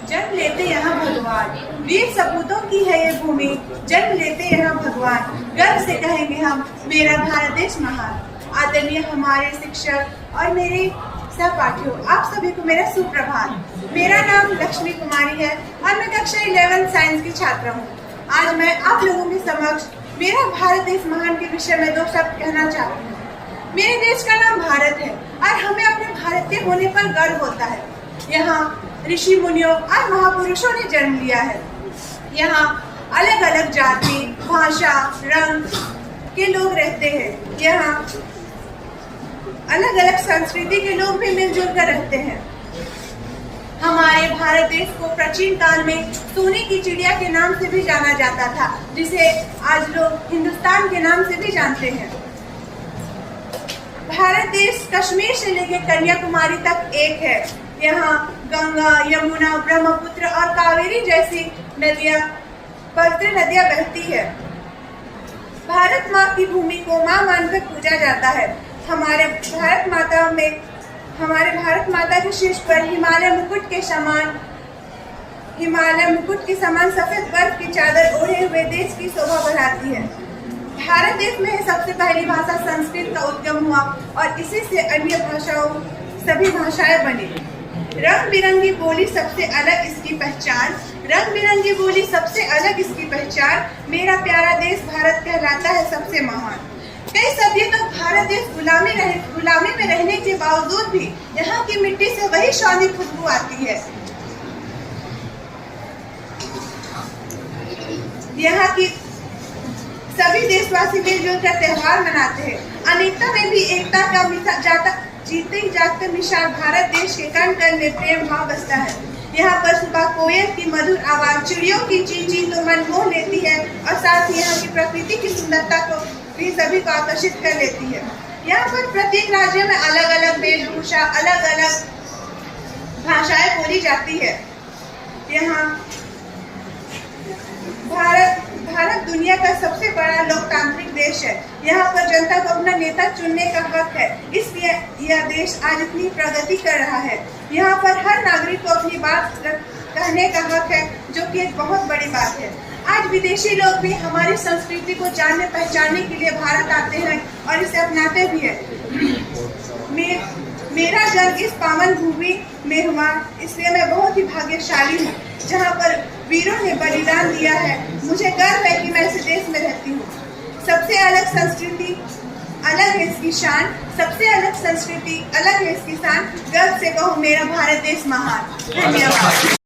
जन्म लेते यहाँ भगवान, वीर सपूतों की है ये भूमि। जन्म लेते यहाँ भगवान, गर्व से कहेंगे हम मेरा भारत देश महान। आदरणीय हमारे शिक्षक और मेरे सहपाठियों, आप सभी को मेरा सुप्रभात। मेरा नाम लक्ष्मी कुमारी है और मैं कक्षा 11 साइंस की छात्रा हूँ। आज मैं आप लोगों के समक्ष मेरा भारत देश महान के विषय में 2 शब्द कहना चाहती हूँ। मेरे देश का नाम भारत है और हमें अपने भारत के होने पर गर्व होता है। यहाँ ऋषि मुनियों और महापुरुषों ने जन्म लिया है। यहाँ अलग अलग जाति, भाषा, रंग के लोग रहते हैं। यहाँ अलग अलग संस्कृति के लोग भी मिलजुल कर रहते हैं। हमारे भारत देश को प्राचीन काल में सोने की चिड़िया के नाम से भी जाना जाता था, जिसे आज लोग हिंदुस्तान के नाम से भी जानते हैं। भारत देश कश्मीर से लेकर कन्याकुमारी तक एक है। यहाँ गंगा, यमुना, ब्रह्मपुत्र और कावेरी जैसी पवित्र नदियां बहती है। भारत माँ की भूमि को माँ मानकर पूजा जाता है। हमारे भारत माता के शीर्ष पर हिमालय मुकुट के समान सफेद बर्फ की चादर ओढ़े हुए देश की शोभा बढ़ाती है। भारत देश में सबसे पहली भाषा संस्कृत का उद्गम हुआ और इसी से अन्य सभी भाषाएं बनी। रंग बिरंगी बोली सबसे अलग इसकी पहचान। रंग बिरंगी बोली सबसे अलग इसकी पहचान। मेरा प्यारा देश भारत कहलाता है सबसे महान। कई सदियों तक भारत देश गुलामी में रहने के बावजूद भी यहाँ की मिट्टी से वही शानी खुशबू आती है। यहाँ की सभी देशवासी मिलजुल कर त्योहार मनाते हैं। अनेकता में भी एकता का जीते जागते मिसाल भारत देश के कण कण में प्रेम भाव बसता है। यहाँ पर सुबह कोयल की मधुर आवाज, चिड़ियों की चींची तो मन मोह लेती है और साथ ही यहाँ की प्रकृति की सुंदरता को भी सभी को आकर्षित कर लेती है। यहाँ पर प्रत्येक राज्य में अलग अलग वेशभूषा, अलग अलग भाषाएं बोली जाती है। यहाँ भारत दुनिया का सबसे बड़ा लोकतांत्रिक देश है। यहाँ पर जनता को अपना नेता चुनने का हक है, इसलिए यह देश आज इतनी प्रगति कर रहा है। यहाँ पर हर नागरिक को अपनी बात कहने का हक है, जो कि एक बहुत बड़ी बात है। आज विदेशी लोग भी हमारी संस्कृति को जानने पहचानने के लिए भारत आते हैं और इसे अपनाते भी हैं। मेरा जन्म इस पावन भूमि में हुआ, इसलिए मैं बहुत ही भाग्यशाली हूँ, जहाँ पर वीरों ने बलिदान दिया है। मुझे गर्व है कि मैं इस देश में रहती हूँ। सबसे अलग संस्कृति अलग है इसकी शान। सबसे अलग संस्कृति अलग है इसकी शान। गर्व से कहूँ मेरा भारत देश महान। धन्यवाद।